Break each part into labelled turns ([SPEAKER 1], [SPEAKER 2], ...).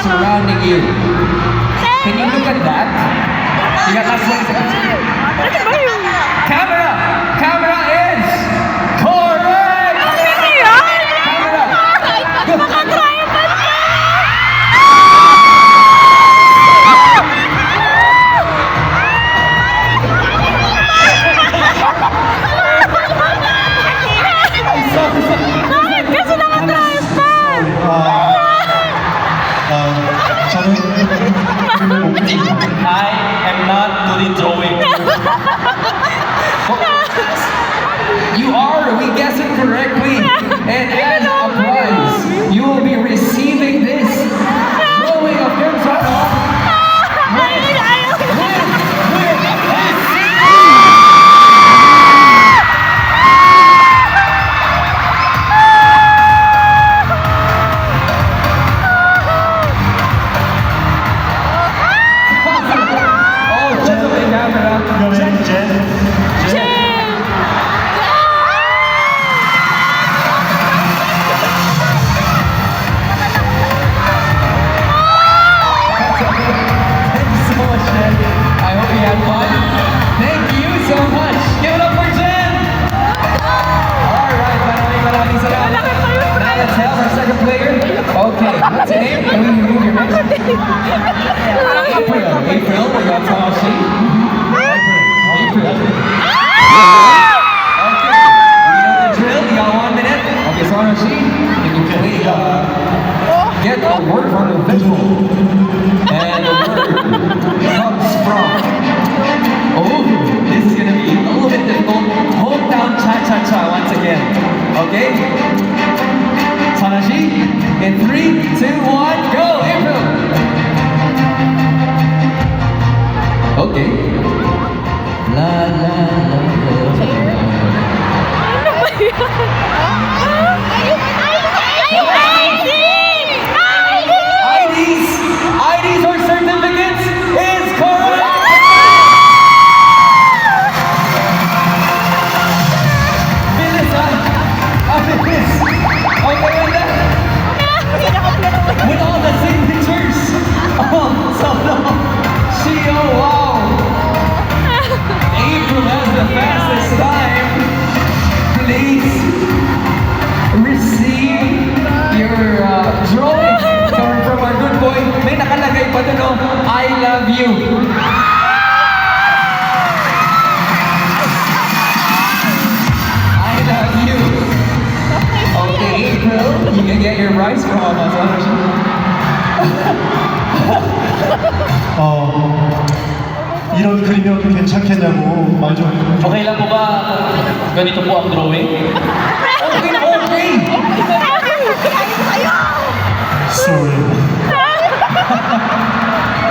[SPEAKER 1] surrounding you. Can you look at that? You got last 20 seconds. Camera! Camera is correct! Camera!
[SPEAKER 2] I am not good in drawing.
[SPEAKER 1] You are, we guessed it correctly. And as a prize, you will be receiving this drawing of Germano. Okay, what's your name? Can we remove your name? April. April, we got Toshi. April. Okay, we know the drill. You got 1 minute. Okay, Toshi, can you please get a word from the visual? And the word comes from, oh, this is going to be a little bit difficult. Hometown cha-cha-cha once again. Okay? Tanashi, in 3, 2, 1, go! April! Okay. La la la IDs or certificates is correct! Melissa! Abilis! Okay, and then, with all the signatures Solo, Shio, wow! April has the fastest time. Please receive your drawing coming from our good boy. May nakalagay pa dun, oh, I love you. I love you. Okay, April, you can get your rice from us.
[SPEAKER 3] 이런 그림이 괜찮겠냐고 말 좀 해줘.
[SPEAKER 2] Okay lang po ba ganito po ang drawing?
[SPEAKER 1] Okay.
[SPEAKER 3] Sorry.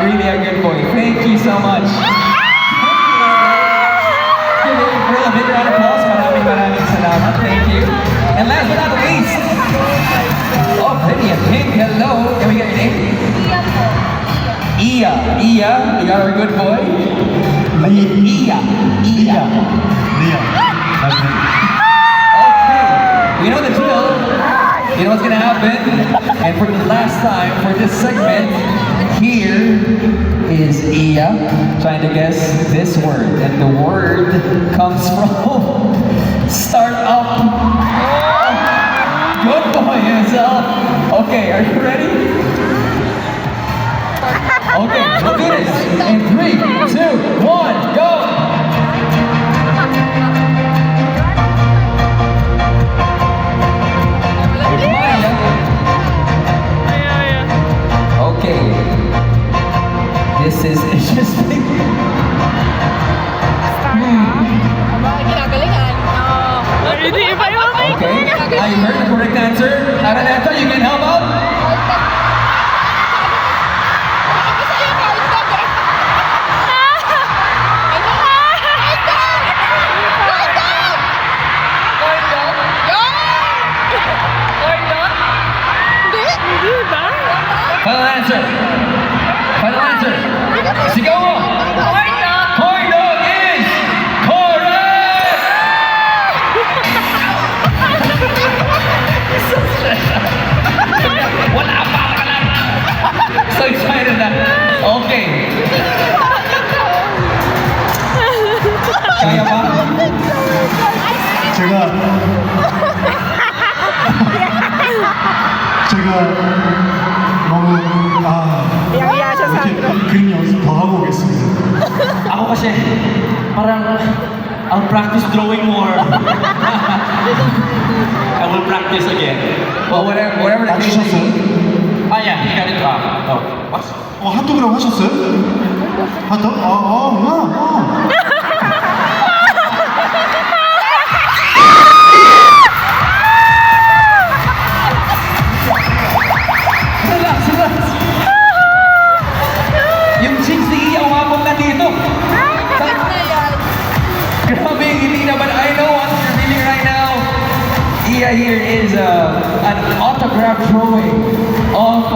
[SPEAKER 1] Really a good boy. Thank you so much. Give April a big round of applause. Maraming salamat. Thank you. And last but not the least, oh, Penny and Pink, hello. Can we get your name? Iya. Iya, you got our good boy? Iya.
[SPEAKER 3] 리아.
[SPEAKER 1] Okay, we know the drill. You know what's gonna happen? And for the last time, for this segment, here is Iya trying to guess this word. And the word comes from start up. Good boy himself. Okay, are you ready? Okay, we'll do this. In 3, 2, 1, go! Okay. This is interesting. Okay, I heard the correct answer. Araneta, you can help out? Final answer. Final answer. Sigaw mo. Corn dog is correct! Wala pa ka lang.
[SPEAKER 3] 너무
[SPEAKER 4] Iya siya,
[SPEAKER 3] 이렇게
[SPEAKER 4] Sandro.
[SPEAKER 3] 그림 연습 더 하고 오겠습니다.
[SPEAKER 2] Ako kasi, parang, I'll practice drawing more. I will practice again.
[SPEAKER 1] Well, whatever the case may
[SPEAKER 3] 맞추셨어요?
[SPEAKER 1] be.
[SPEAKER 2] Ah, yeah, he got it wrong. Oh, what?
[SPEAKER 3] 핫도그라고 하셨어요? 핫도그?
[SPEAKER 1] Relax, relax. Yung chicks ni Iya umabot na dito. Grabe, hindi na, but I know what you're feeling right now. Iya here is an autograph drawing of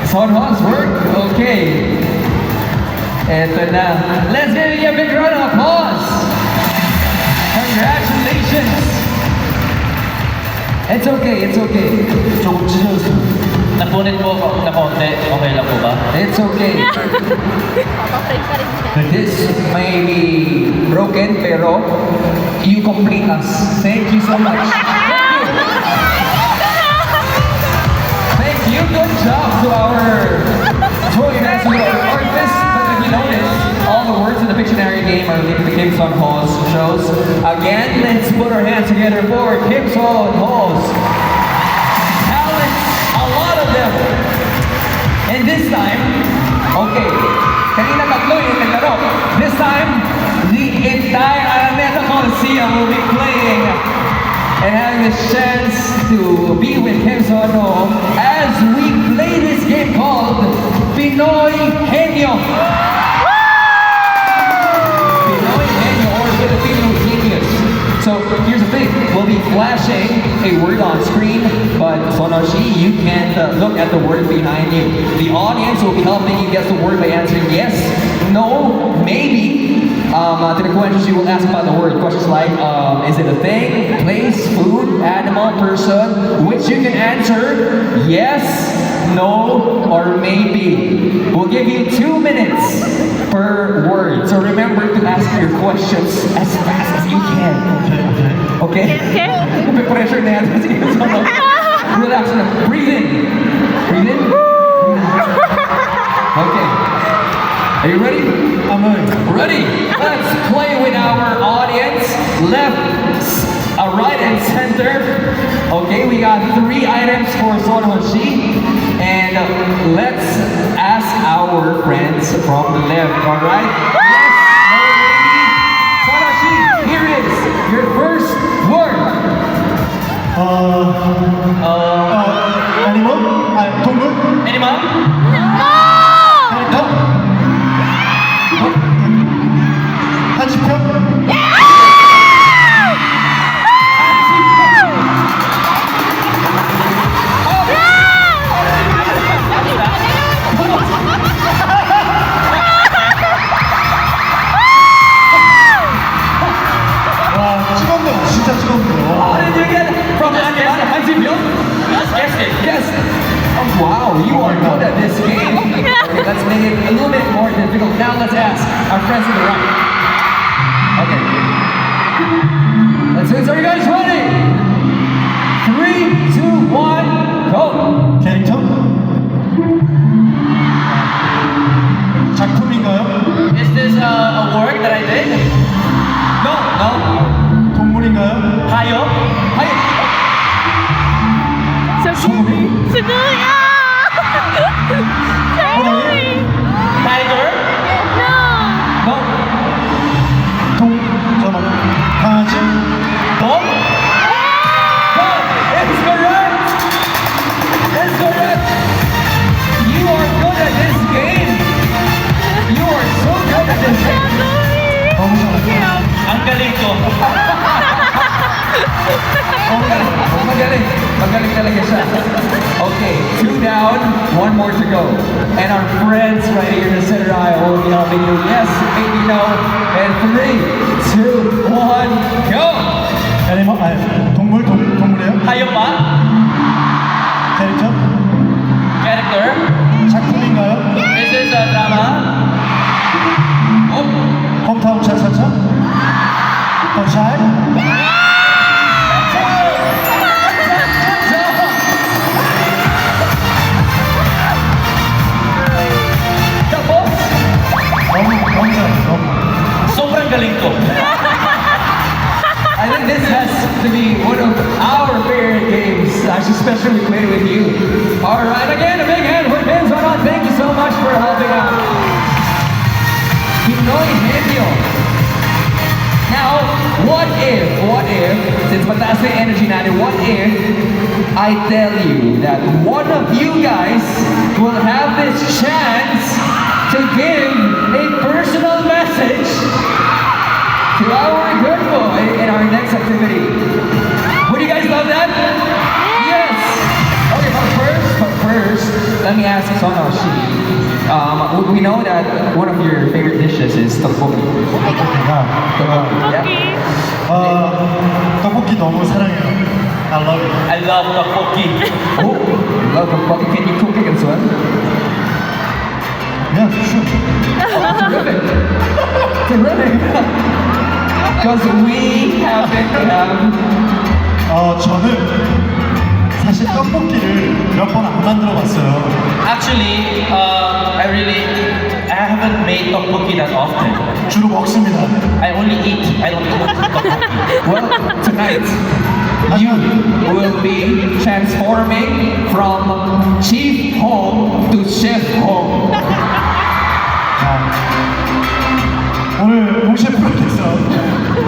[SPEAKER 1] Sonhon's work. Okay. Eto na. Let's give Iya a big round of applause. Congratulations. It's okay, it's okay.
[SPEAKER 3] 조금 찢어졌어요.
[SPEAKER 2] Napunit po ako na konti. Okay lang po ba?
[SPEAKER 1] It's okay. This may be broken, pero you complete us. Thank you so much. Thank you. Good job to our drawing master artist. But if you notice, all the words in the Pictionary game are linked to Kim Son Ho's shows. Again, let's put our hands together for Kim Son Ho's talents. A lot of them. And this time, okay, kanina tatlo yung naglaro. This time, the entire Araneta Coliseum will be playing and having the chance to be with Kim Son Ho as we play this game called Pinoy Henyo. Pinoy Henyo or Filipino Genius. So here's the thing, we'll be flashing a word on screen, but Sonoshi, you can look at the word behind you. The audience will be helping you guess the word by answering yes, no, maybe. To the questions you will ask about the word. Questions like, is it a thing, place, food, animal, person, which you can answer yes, no, or maybe. We'll give you 2 minutes per word. So remember to ask your questions as fast as you can. Okay? May pressure na yan. Sige, relax na. Breathe in. Breathe in. Okay. Are you ready?
[SPEAKER 3] I'm
[SPEAKER 1] Ready? Let's play with our audience. Left, right, and center. Okay, we got 3 items for Sonhoshi. And let's ask our friends from the left, alright? Yes, no, maybe. Sonhoshi, here is your first word.
[SPEAKER 3] 애니멀? 동물?
[SPEAKER 2] Animal?
[SPEAKER 3] 캐릭터? 한지평? 와, 찍었네. 진짜 찍었네.
[SPEAKER 1] How did you get it? From Hanjipyeong?
[SPEAKER 2] Let's guess it.
[SPEAKER 1] Yes. Oh, wow, you are good at this game. Okay, let's make it a little bit more difficult. Now let's ask our friends to the right. Okay. Let's see. Are you guys ready? 3, 2, 1, go.
[SPEAKER 3] 캐릭터? 작품인가요?
[SPEAKER 2] Is this a work that I did?
[SPEAKER 1] No, no.
[SPEAKER 3] 동물인가요?
[SPEAKER 2] Hayop?
[SPEAKER 1] Hi.
[SPEAKER 3] 소금이? 호랑이?
[SPEAKER 2] Tiger?
[SPEAKER 1] No.
[SPEAKER 3] 잠깐만. 강아지?
[SPEAKER 2] Dog?
[SPEAKER 1] No. It's correct. It's correct. You are good at this game. You are so good at this game.
[SPEAKER 3] 너무 잘했어.
[SPEAKER 2] Ang galing ko.
[SPEAKER 1] Magaling. Magaling talaga siya. Okay, 2 down, 1 more to go. And our friends right here in the center aisle will be helping you. Yes, maybe no. And 3, 2, 1, go!
[SPEAKER 3] 애니멀? 동물이에요?
[SPEAKER 2] Hayop ba?
[SPEAKER 3] 캐릭터?
[SPEAKER 2] Character?
[SPEAKER 3] 작품인가요?
[SPEAKER 2] Is this a drama?
[SPEAKER 1] Oh,
[SPEAKER 3] 홈타운 차차차? 더 잘?
[SPEAKER 1] to be one of our favorite games, especially we played with you. All right, again, a big hand for Kim Son-ho. Thank you so much for helping out. Pinoy Henyo. Now, what if, since fantastic energy natin, what if I tell you that one of you guys will have this chance to give a personal message to our good boy in our next activity? Would you guys love that? Yes! Okay, but first, let me ask Son-ho Shi. We know that one of your favorite dishes is tteokbokki. Yeah.
[SPEAKER 3] 떡볶이 너무 사랑해요. I love it.
[SPEAKER 2] I love tteokbokki.
[SPEAKER 1] Oh, you love tteokbokki. Can you cook it as well?
[SPEAKER 3] Yeah, sure.
[SPEAKER 1] Terrific. Terrific. Because we happen to have.
[SPEAKER 3] 저는 사실 떡볶이를 몇 번 안 만들어 봤어요.
[SPEAKER 2] Actually, I haven't made tteokbokki that often.
[SPEAKER 3] 주로 먹습니다.
[SPEAKER 2] I only eat. I don't cook tteokbokki.
[SPEAKER 1] Well, tonight you will be transforming from chief home to chef home.
[SPEAKER 3] 오늘 홍셰프께서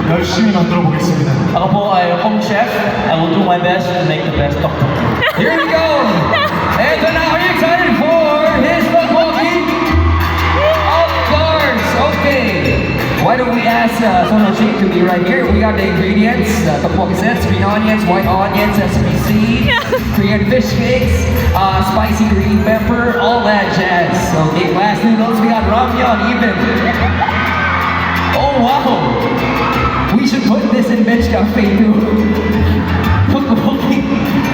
[SPEAKER 3] 열심히 만들어 보겠습니다.
[SPEAKER 2] Ako po ay home chef. I will do my best to make the best tteokbokki.
[SPEAKER 1] Here we go. And so now, are you excited for his tteokbokki? Of course. Okay. Why don't we ask Son-ho Shi to be right here? We got the ingredients: tteokbokki sets, green onions, white onions, sesame seeds, Korean fish cakes, spicy green pepper, all that jazz. Okay. Last noodles, we got ramyeon even. Oh wow! We should put this in Bench Cafe too.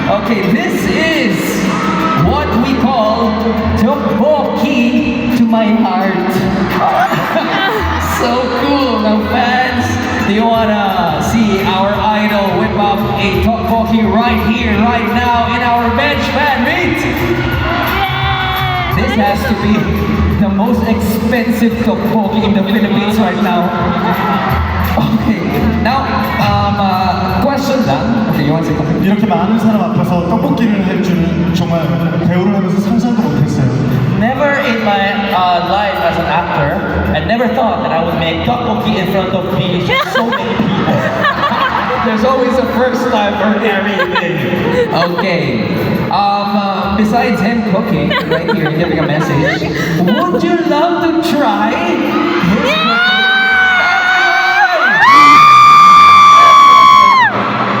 [SPEAKER 1] Okay, this is what we call tteokbokki to my heart. So cool. Now fans, do you wanna see our idol whip up a tteokbokki right here, right now in our Bench Fan Meet? This has to be the most expensive tteokbokki in the Philippines right now. Okay, now, question lang. Okay, you want to say something?
[SPEAKER 3] 이렇게 많은 사람 앞에서 떡볶이를 할 줄은 정말 배우를 하면서 상상도 못했어요.
[SPEAKER 2] Never in my life as an actor, I never thought that I would make tteokbokki in front of so many people.
[SPEAKER 1] There's always a first time for everything. Okay. Besides him cooking right here and giving a message, would you love to try his cooking?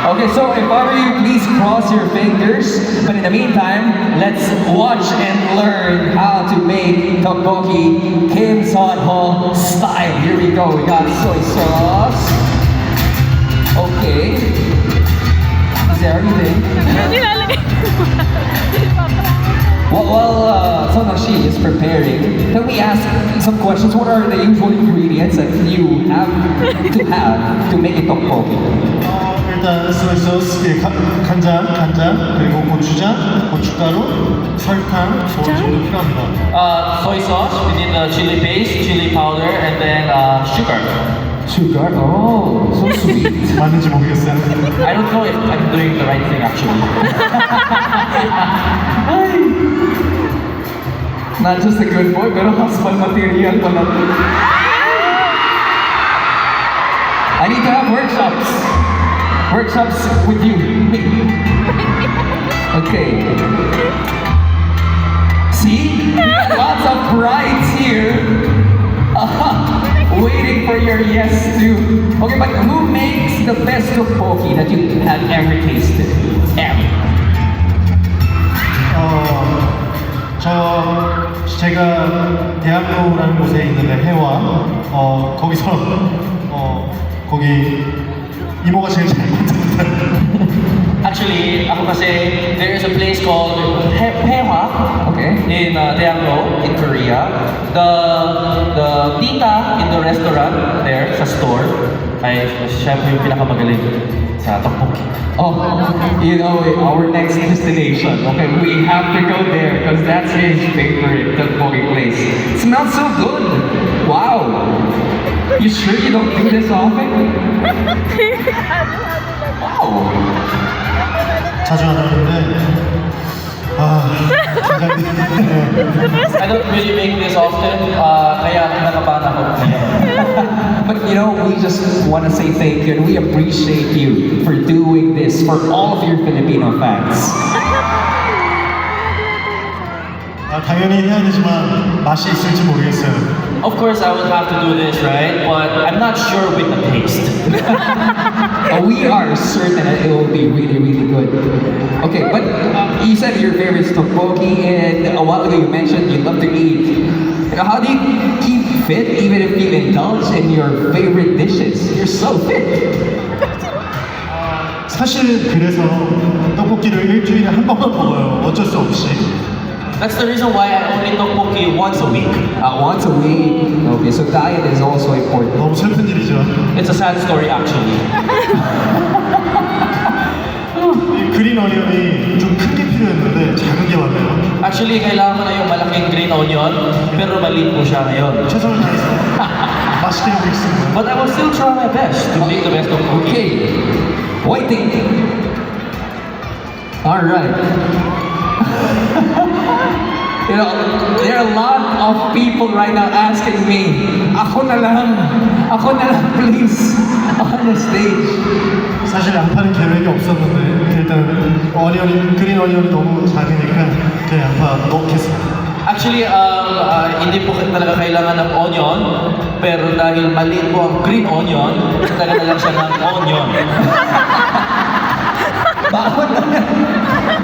[SPEAKER 1] Okay, so if I were you, please cross your fingers. But in the meantime, let's watch and learn how to make tteokbokki Kim Son-ho style. Here we go. We got soy sauce. Okay. Is there anything? While Son-ho Shi is preparing, can we ask some questions? What are the usual ingredients that you have to make a tteokbokki?
[SPEAKER 3] 일단 소이 소스, 간장, 그리고 고추장, 고춧가루, 설탕, 저 정도 필요합니다.
[SPEAKER 2] Soy sauce, we need the chili paste, chili powder, and then sugar.
[SPEAKER 1] Sugar? Oh, so sweet.
[SPEAKER 3] 맞는지 모르겠어요.
[SPEAKER 2] I don't know if I'm doing the right thing actually.
[SPEAKER 1] Not just a good boy, pero husband material pala. I need to have workshops. Workshops with you. Okay. See? Lots of brides here. Waiting for your yes too. Okay, but who makes the best tteokbokki that you have ever tasted? Ever.
[SPEAKER 3] 제가 대학로라는 곳에 있는데 해와 거기서 거기 이모가 제일 잘 만든다.
[SPEAKER 2] Actually, ako kasi, there is a place called Haewa
[SPEAKER 1] Okay.
[SPEAKER 2] in Daeangro, in Korea. The tita in the restaurant there, sa store, ay siya po yung pinakamagaling sa tteokbokki.
[SPEAKER 1] Oh, you know, our next destination. Okay, we have to go there because that's his favorite tteokbokki place. It smells so good. Wow. You sure you don't do this often? Wow.
[SPEAKER 3] 자주 안 하는데 긴장돼.
[SPEAKER 2] I don't really make this often, kaya kinakabahan ako.
[SPEAKER 1] But you know, we just want to say thank you and we appreciate you for doing this for all of your Filipino fans.
[SPEAKER 3] 당연히 해야 되지만 맛이 있을지 모르겠어요.
[SPEAKER 2] Of course, I would have to do this, right? But I'm not sure with the taste.
[SPEAKER 1] We are certain that it will be really, really good. Okay, but you said your favorite is tteokbokki, and a while ago you mentioned you love to eat. You know, how do you keep fit even if you indulge in your favorite dishes? You're so fit.
[SPEAKER 3] 사실 그래서 떡볶이를 일주일에 한 번만 먹어요. 어쩔 수 없이.
[SPEAKER 2] That's the reason why I only tteokbokki once a week.
[SPEAKER 1] Once a week. Okay, so diet is also important.
[SPEAKER 3] 너무 슬픈 일이죠.
[SPEAKER 2] It's a sad story, actually.
[SPEAKER 3] 이 그린 어니언이 좀 큰 게 필요했는데 작은 게 왔네요.
[SPEAKER 2] Actually, kailangan ko na yung malaking green onion, pero maliit po siya ngayon.
[SPEAKER 3] 최선을 다해서 맛있게 하겠습니다.
[SPEAKER 2] But I will still try my best to make the best of tteokbokki.
[SPEAKER 1] Okay, waiting. All right. You know, there are a lot of people right now asking me, ako na lang, please, on the stage.
[SPEAKER 3] 사실 양파는 계획이 없었는데 일단 그린 어니언이 너무 작으니까 그냥 양파 넣겠습니다.
[SPEAKER 2] Actually, hindi po talaga kailangan ng onion, pero dahil maliit po ang green onion, talaga na lang siya ng onion.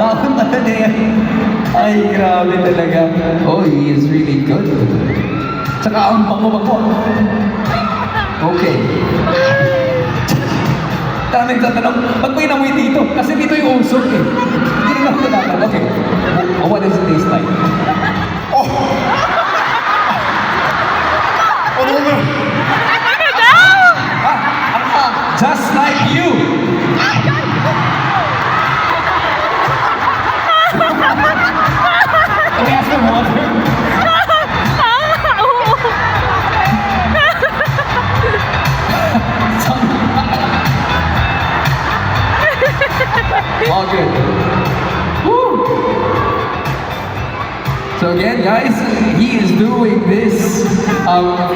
[SPEAKER 1] Bakit na yan? Ay, grabe talaga. Oh, he is really good. Tsaka ang bango-bango. Okay. Daming tatanong, ba't mo inamoy dito? Kasi dito yung usok eh. Hindi rin ako natatanong. Okay. What does it taste like?
[SPEAKER 3] 너무
[SPEAKER 1] Just like you! Can we ask for water? All good. Woo. So again, guys, he is doing this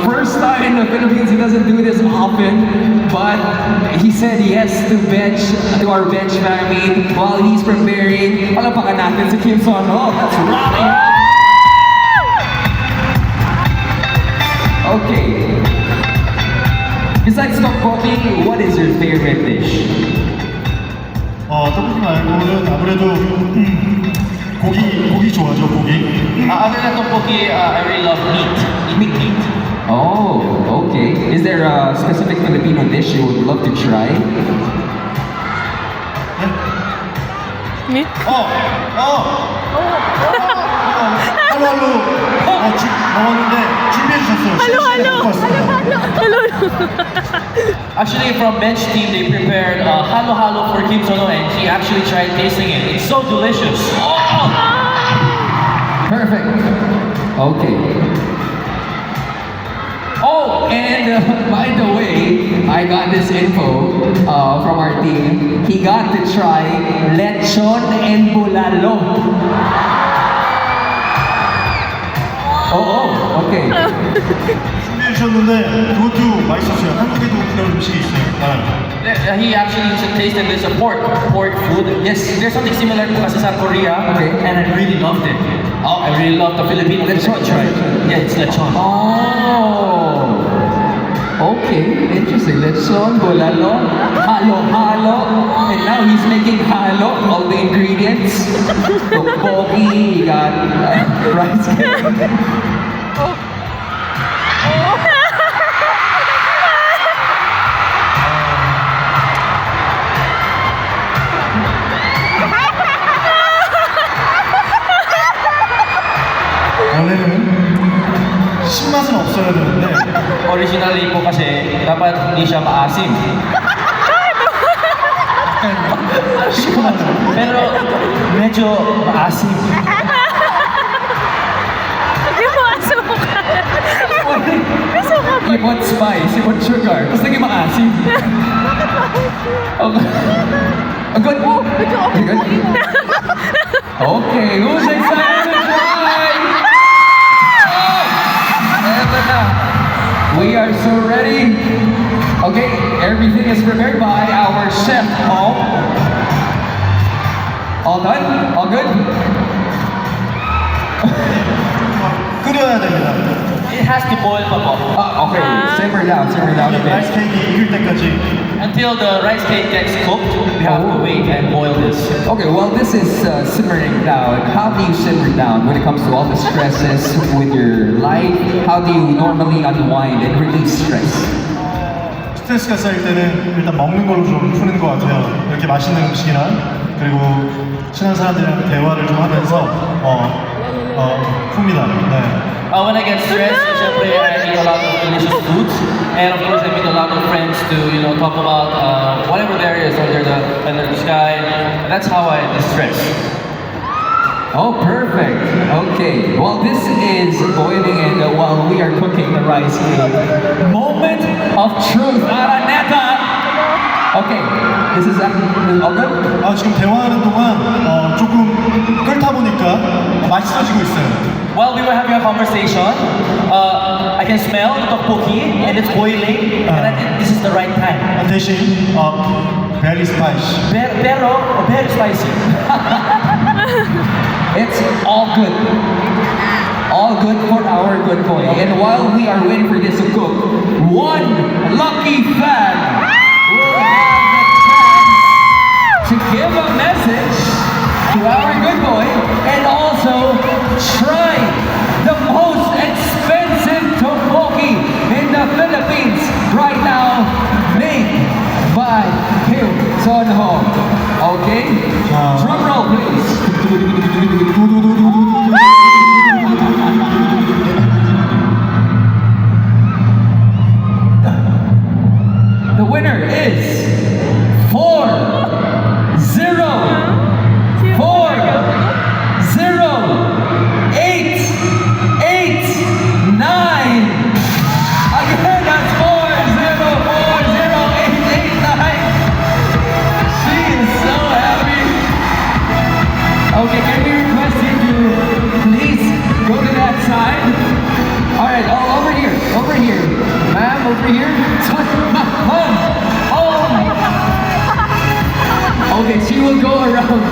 [SPEAKER 1] first time in the Philippines. He doesn't do this often, but he said yes to our bench family while he's preparing. Palapakan natin si Kim Son Ho. That's right. Okay. Besides tteokbokki, what is your favorite dish?
[SPEAKER 3] 떡볶이 말고는 아무래도 고기 좋아하죠, 고기.
[SPEAKER 2] Other than tteokbokki, I really love meat.
[SPEAKER 1] Oh, okay. Is there a specific Filipino dish you would love to try?
[SPEAKER 4] Meat?
[SPEAKER 3] 할로 나왔는데 준비해 주셨어요.
[SPEAKER 2] Actually, from bench team, they prepared halo halo for Kim Sono, and he actually tried tasting it. It's so delicious. Oh!
[SPEAKER 1] Perfect. Okay. Oh, and by the way, I got this info from our team. He got to try lechon and bulalo. Okay.
[SPEAKER 3] 준비해 주셨는데 그것도 맛있었어요. 한국에도 그런 음식이 있어요.
[SPEAKER 2] He actually tasted this pork food. Yes, there's something similar to kasi sa Korea.
[SPEAKER 1] Okay.
[SPEAKER 2] And I really loved it. Oh, I really love the Filipino
[SPEAKER 1] Lechon.
[SPEAKER 2] Yeah, it's lechon.
[SPEAKER 1] Oh. Okay, interesting. Lechon, bulalo, halo-halo. And now he's making halo, all the ingredients. Tteokbokki, he got rice cake.
[SPEAKER 3] 원래는 신맛은 없어야 되는데
[SPEAKER 2] Originally po kasi dapat hindi siya maasim. Pero medyo maasim.
[SPEAKER 4] Hindi mo asuka.
[SPEAKER 1] You want spice, you want sugar, tapos naging maasim. Okay. Good. You good? Okay, who's excited to try? Oh, eto na. We are so ready. Okay, everything is prepared by our chef, Paul. All done? All good?
[SPEAKER 3] 끓여야 됩니다.
[SPEAKER 2] It has to boil pa po.
[SPEAKER 1] Okay, simmer down a
[SPEAKER 3] 라이스
[SPEAKER 1] bit.
[SPEAKER 3] 케이크 익을 때까지
[SPEAKER 2] Until the rice cake gets cooked, we have to wait and boil this.
[SPEAKER 1] Okay, well, this is simmering down. How do you simmer down when it comes to all the stresses with your life? How do you normally unwind and release stress?
[SPEAKER 3] 스트레스가 쌓일 때는 일단 먹는 걸로 좀 푸는 것 같아요. 이렇게 맛있는 음식이나 그리고 친한 사람들이랑 대화를 좀 하면서 풉니다. 네.
[SPEAKER 2] When I get stressed, syempre, I eat a lot of delicious foods, and of course, I meet a lot of friends to talk about whatever there is under the sky. That's how I distress.
[SPEAKER 1] Oh, perfect. Okay. Well, this is boiling, and while we are cooking the rice cake, moment of truth. Araneta. Okay. This is all good.
[SPEAKER 3] 지금 대화하는 동안 조금 끓다 보니까 맛있어지고 있어요.
[SPEAKER 2] While we were having a conversation, I can smell the tteokbokki, and it's boiling, and I think this is the right time.
[SPEAKER 3] 대신 very spicy.
[SPEAKER 2] Pero very spicy.
[SPEAKER 1] It's all good. All good for our good boy. And while we are waiting for this to cook, one lucky fan will have the chance to give a message to our good boy and also try the most expensive tteokbokki in the Philippines right now, made by Kim Son Ho. Okay? Drum roll, please. The winner is 4-0-4-0-8-8-9. Again, that's 4-0-4-0-8-8-9. She is so happy. Okay, can we request you to please go to that side? Alright, over here, Ma'am, over here. Ma'am, okay, she will go around.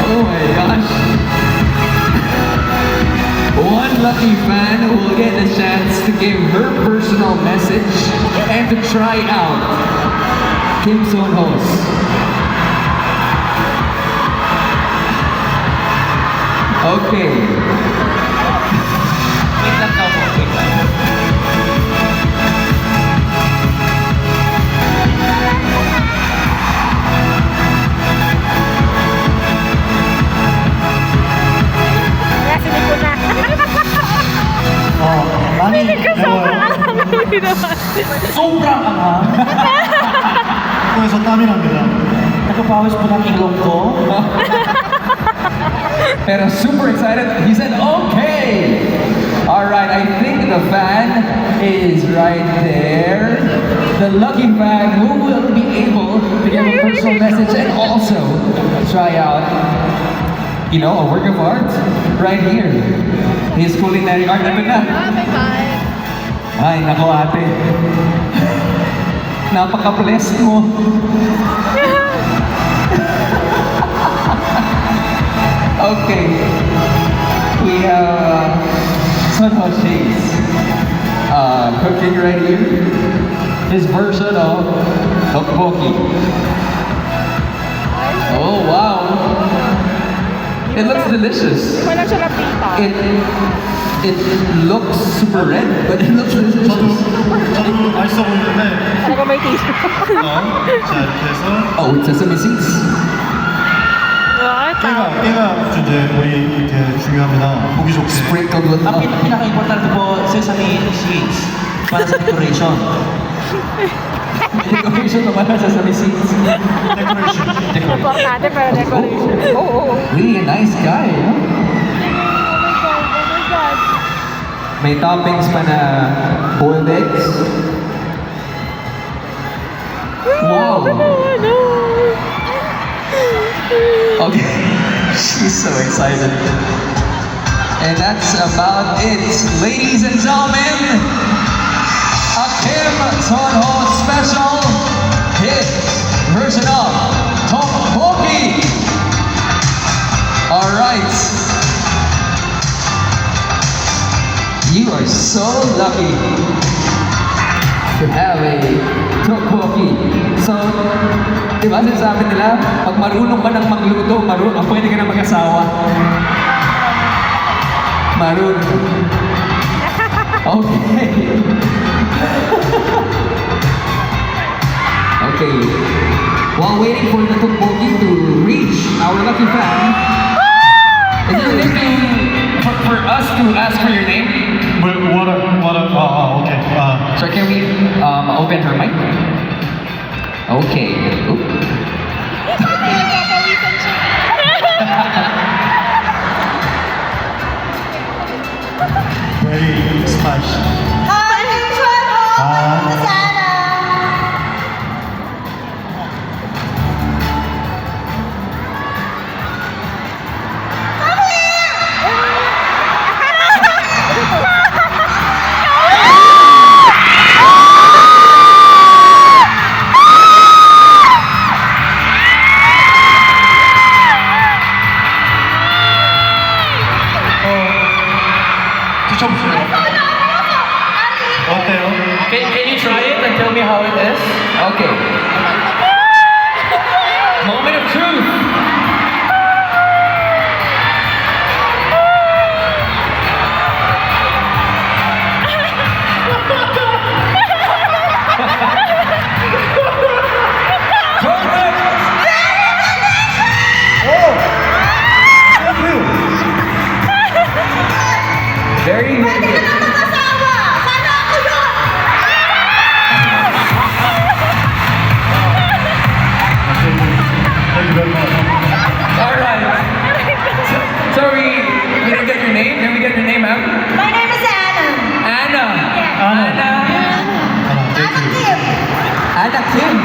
[SPEAKER 1] Oh my gosh. One lucky fan will get a chance to give her personal message and to try out Kim Son Ho's. Okay.
[SPEAKER 2] Wait lang daw po, wait lang.
[SPEAKER 4] Nasinig ko na.
[SPEAKER 3] 많이
[SPEAKER 4] Sobrang
[SPEAKER 3] 매워요.
[SPEAKER 4] alam naman.
[SPEAKER 2] Sobrang anghang.
[SPEAKER 3] 코에서 땀이 납니다.
[SPEAKER 2] Nagpapawis po ng ilong ko.
[SPEAKER 1] Pero super excited. He said, okay. All right, I think the fan is right there. The lucky fan who will be able to give a personal message and also try out, a work of art right here. His culinary art. Ano na? Ay, nako ate. Napaka-blessed mo. Okay. We have Son Ho Shakes cooking right here. His version of tteokbokki. Oh wow. It looks delicious.
[SPEAKER 4] Walang siya napita.
[SPEAKER 1] It looks super red, but it looks delicious.
[SPEAKER 3] 저도 맛있어 보이는데
[SPEAKER 4] Talaga may tissue.
[SPEAKER 3] 자 이렇게 해서
[SPEAKER 1] Oh, with sesame seeds.
[SPEAKER 3] 깨가 이제 우리 이렇게 중요합니다. 보기 좋게.
[SPEAKER 1] Sprinkled with
[SPEAKER 2] Ang pinaka-importante po, sesame seeds para sa decoration.
[SPEAKER 1] decoration naman ng sesame seeds.
[SPEAKER 3] 데코레이션.
[SPEAKER 4] Importante para decoration. Oo.
[SPEAKER 1] Really a nice guy, huh?
[SPEAKER 4] Oh my God.
[SPEAKER 1] May toppings pa na boiled eggs, Wow. Okay. She's so excited. And that's about it. Ladies and gentlemen, a Kim Seonho special hit version of Tteokbokki. Alright. You are so lucky to have a tteokbokki. So, di ba sinasabi nila, pag marunong ka ng magluto, pwede ka na mag-asawa. Marunong. Okay. Okay. While waiting for the tteokbokki to reach our lucky fan, is it okay for us to ask for your name?
[SPEAKER 3] Okay.
[SPEAKER 1] So can we open her mic? Okay. Oop.
[SPEAKER 3] Very spicy. 드셔보세요. 어때요?
[SPEAKER 2] Can you try it and tell me how it is?
[SPEAKER 1] Okay. Moment of truth. Very good.
[SPEAKER 3] Thank you very much.
[SPEAKER 1] All right. Sorry, we didn't get your name. Can we get your name out?
[SPEAKER 5] My name is Anna.
[SPEAKER 1] Anna.
[SPEAKER 3] Anna.
[SPEAKER 5] Anna Kim.
[SPEAKER 1] Anna Kim.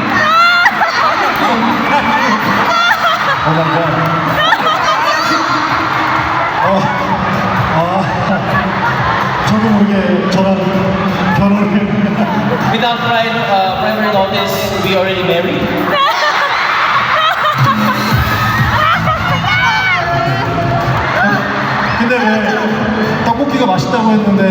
[SPEAKER 3] Oh my god. 저도 모르게 저랑 결혼을
[SPEAKER 2] Without primary notice, we already married.
[SPEAKER 3] 근데 왜 떡볶이가 맛있다고 했는데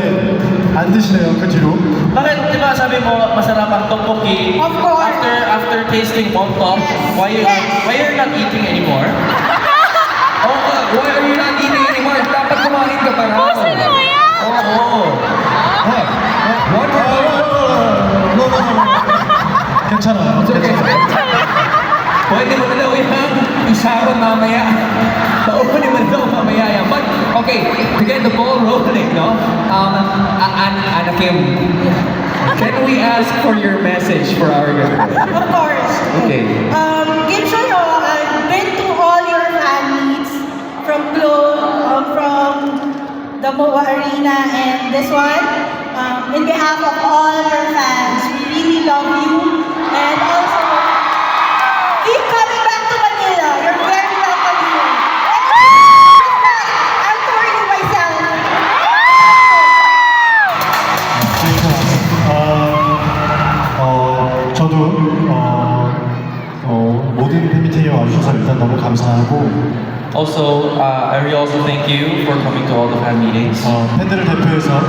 [SPEAKER 3] 안 드시네요 그 뒤로?
[SPEAKER 2] Bakit, di ba sabi mo masarap ang tteokbokki?
[SPEAKER 5] Of course.
[SPEAKER 2] After tasting Bontok, why you're not eating anymore?
[SPEAKER 1] Oh, why are you not eating anymore? Dapat kumain ka pa raw.
[SPEAKER 2] Oh.
[SPEAKER 1] What?
[SPEAKER 3] 괜찮아요.
[SPEAKER 1] It's okay. Pwede mo na daw yung isaron mamaya. Pwede mo na daw mamaya yan. But, okay, to get the ball rolling, no? Anna Kim, can we ask for your message for our girl?
[SPEAKER 5] Of course.
[SPEAKER 1] Okay.
[SPEAKER 5] Kim Seonho, I've been to all your fan meets from Globe, from the MOA Arena, and this one. In behalf of all your fans, we really love you, and also keep coming back to Manila. You're very welcome here. I'm touring myself.
[SPEAKER 3] 저도 모든 팬미팅에 와주셔서 일단 너무 감사하고
[SPEAKER 2] Also, I really also thank you for coming to all the fan meetings.
[SPEAKER 3] 팬들을 대표해서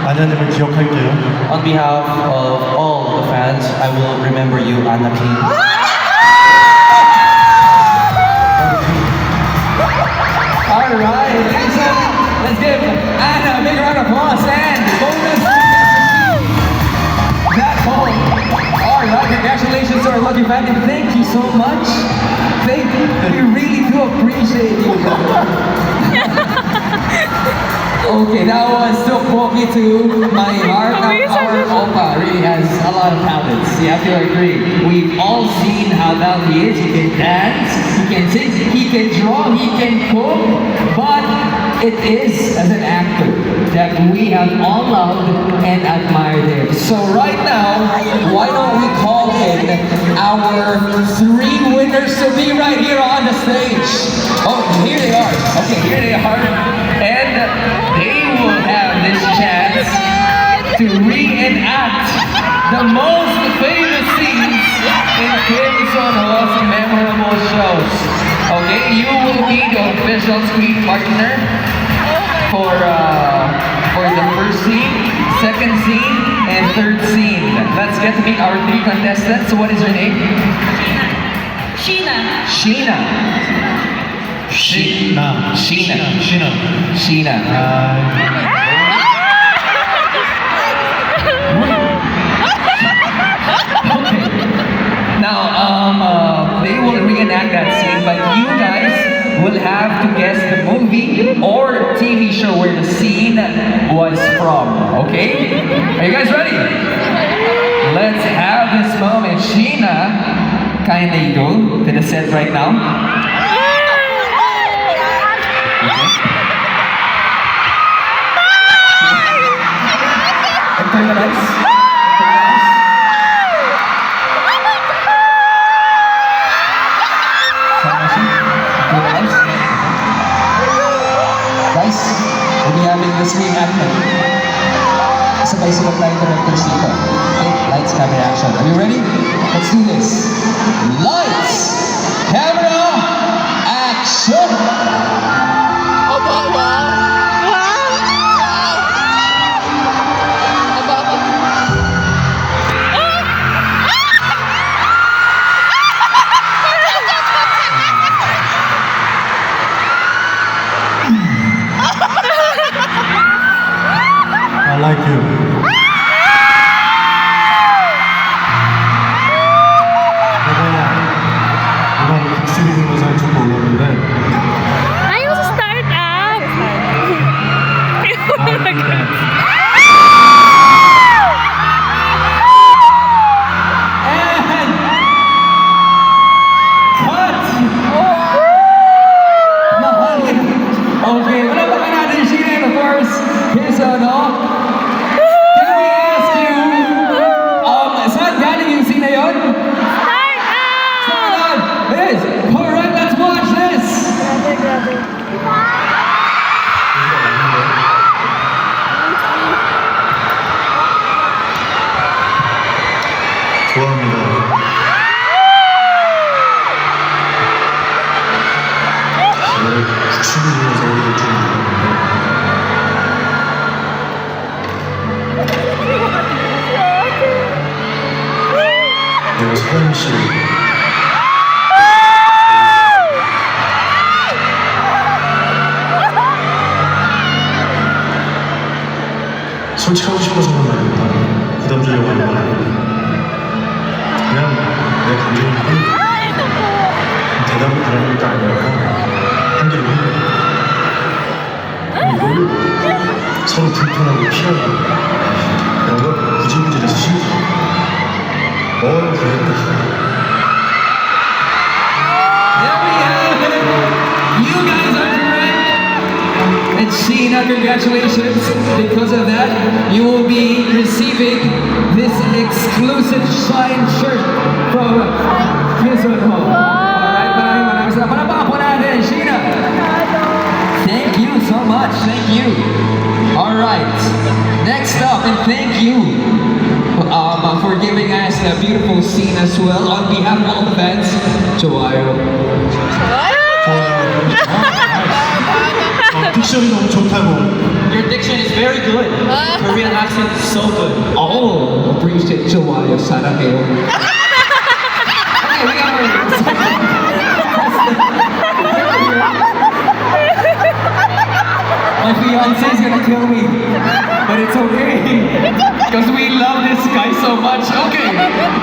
[SPEAKER 3] 아냐님을 기억할게요.
[SPEAKER 2] On behalf of all the fans, I will remember you, Anna Kim.
[SPEAKER 1] All right, ladies and gentlemen, let's give Anna a big round of applause and bonus that ball. All right, congratulations to our lucky fan and thank you so much. Thank you. We really do appreciate you. Okay, that was tteokbokki to my heart. Our Oppa really has a lot of talents. You have to agree. We've all seen how talented he is. He can dance, he can sing, he can draw, he can cook. But it is as an actor that we have all loved and admired him. So right now, why don't we call in our 3 winners to be right here on the stage. Oh, here they are. Okay, here they are. And they will have this chance to reenact the most famous scenes in Kim Son-ho's memorable shows. Okay, you will be the official screen partner for the first scene, second scene, and third scene. Let's get to meet our 3 contestants. What is your name?
[SPEAKER 5] Sheena.
[SPEAKER 1] Sheena. Sheena.
[SPEAKER 3] Sheena.
[SPEAKER 1] Sheena. Okay. Now, they will reenact that scene, but you guys will have to guess the movie or TV show where the scene was from. Okay? Are you guys ready? Let's have this moment. Sheena, kindly go to the set right now. Okay. And turn the lights. Guys, we'll be having this reenactment. Sabay-sabay tayo directors dito. Okay, lights, camera, action. Are you ready? Let's do this. Lights, camera, action!
[SPEAKER 3] I like you. 내가 이번 빅3 동영상을 좀 올렸는데
[SPEAKER 4] Ayaw sa start-up!
[SPEAKER 1] And cut! Okay, wala pa natin Sheena, and of course, here's ano. Can we ask you, saan galing yung scene na yun? Saan? This! Alright, let's watch this!
[SPEAKER 3] 좋아합니다. 저를 춤을 주면서 우리를 좀 내가 서현 씨 솔직하고 싶어서 그런 거 아닙니다. 부담 주려고 하는 건 아닙니다. 그냥 내 감정이 보니까 대답을 바라는 것도 아니라 한계를 이걸 서로 불편하고 피하고 그런 거 구질구질해서 싫다. 뭘 그랬다.
[SPEAKER 1] There we have it! You guys are correct! And Sheena, congratulations! Because of that, you will be receiving this exclusive signed shirt from Kiss on Home. Alright, maraming salamat. Palakpakan po natin, Sheena! Thank you so much. Thank you. Alright. Next up, and thank you for giving us a beautiful scene as well. On behalf of all the fans, 좋아요.
[SPEAKER 3] 딕션이 너무 좋다고.
[SPEAKER 2] Your diction is very good. Korean accent is so good.
[SPEAKER 1] Oh, appreciate 좋아요. 사랑해요. Okay, we got my fiance is gonna kill me, but it's okay because we love this guy so much. Okay,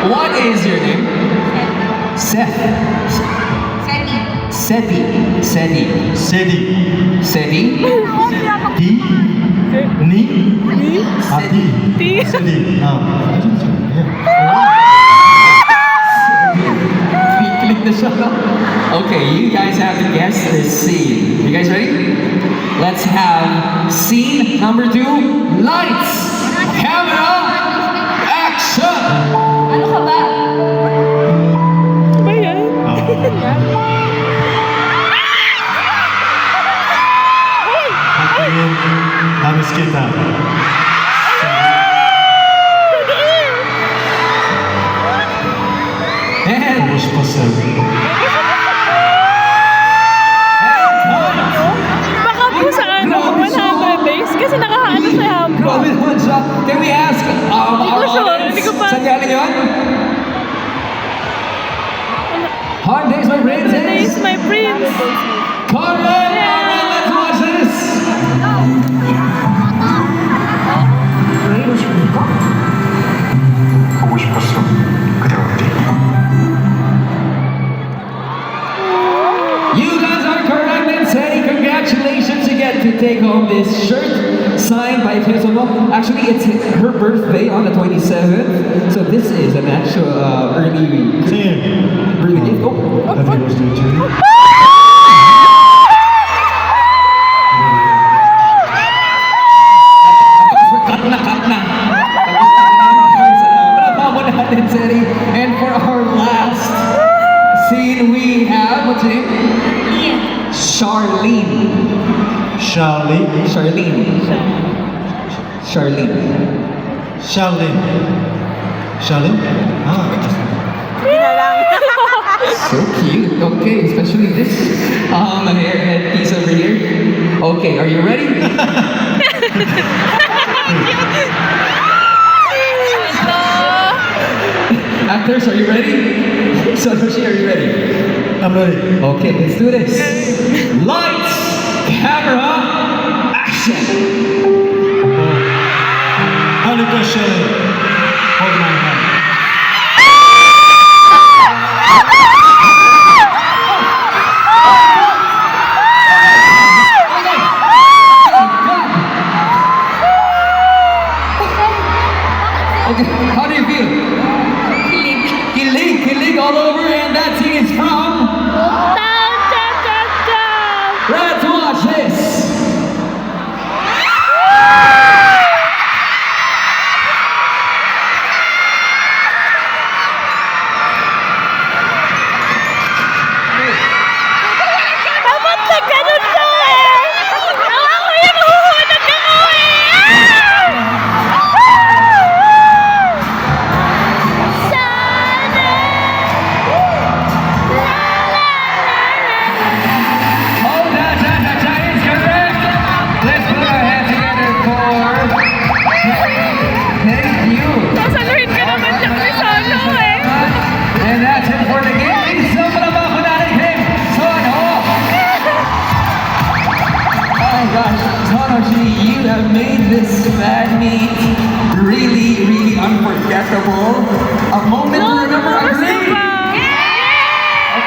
[SPEAKER 1] what is your name? Seth. Seti. Seti.
[SPEAKER 3] 세디.
[SPEAKER 1] Seti.
[SPEAKER 3] 디. 니. 아, 디. 세디.
[SPEAKER 1] Click the shot. Okay, you guys have to guess this scene. You guys ready? Let's have scene number 2. Lights, camera, action.
[SPEAKER 5] Ano ka ba?
[SPEAKER 3] 싶었어요.
[SPEAKER 4] Baka po sa ano, 100 days. Kasi nakahaano sa hambog.
[SPEAKER 1] Grabe naman siya. Can we ask
[SPEAKER 4] ko
[SPEAKER 1] our
[SPEAKER 4] sure,
[SPEAKER 1] audience?
[SPEAKER 4] hindi ko pa-
[SPEAKER 1] Saan galing yun? 100 days, my friends.
[SPEAKER 4] Days, my prince.
[SPEAKER 1] Carmen, let's watch this.
[SPEAKER 3] 왜 이러십니까? 보고 싶었어. 그대 어디?
[SPEAKER 1] You guys are correct and Sandy, congratulations. You get to take home this shirt signed by Kesono. Actually, it's her birthday on the 27th. So this is an actual early
[SPEAKER 3] 생일.
[SPEAKER 1] birthday gift. Oh,
[SPEAKER 3] Happy birthday to you.
[SPEAKER 1] cut na. Tapos na. Salamat po natin, Sandy. And for our last scene, we have, what's your name? Charlene.
[SPEAKER 3] Charlie.
[SPEAKER 1] Charlene. Charlene.
[SPEAKER 3] Charlene. Charlene? Ah,
[SPEAKER 1] So cute. Okay, especially this hairhead piece over here. Okay, are you ready? Actors, are you ready? Sonoshi, are you ready?
[SPEAKER 3] I'm ready.
[SPEAKER 1] Okay, let's do this. Lights, camera, action.
[SPEAKER 3] 하니까 Charlie. Hold my hand.
[SPEAKER 1] Okay, how do you feel? Kilig all over, and that scene is from. Let's watch this.
[SPEAKER 4] Dapat na ganun ka eh. Ako yung uhunag ako
[SPEAKER 1] Oh, that is correct. Let's put our hands together for. Thank you.
[SPEAKER 4] Sasaluhin ka naman siya kay Sono eh.
[SPEAKER 1] And that's it for the game. Isang palabang ko natin kay Sono. Oh gosh, Sonoshi, you have made this fan meet really unforgettable. A moment to remember. Agree?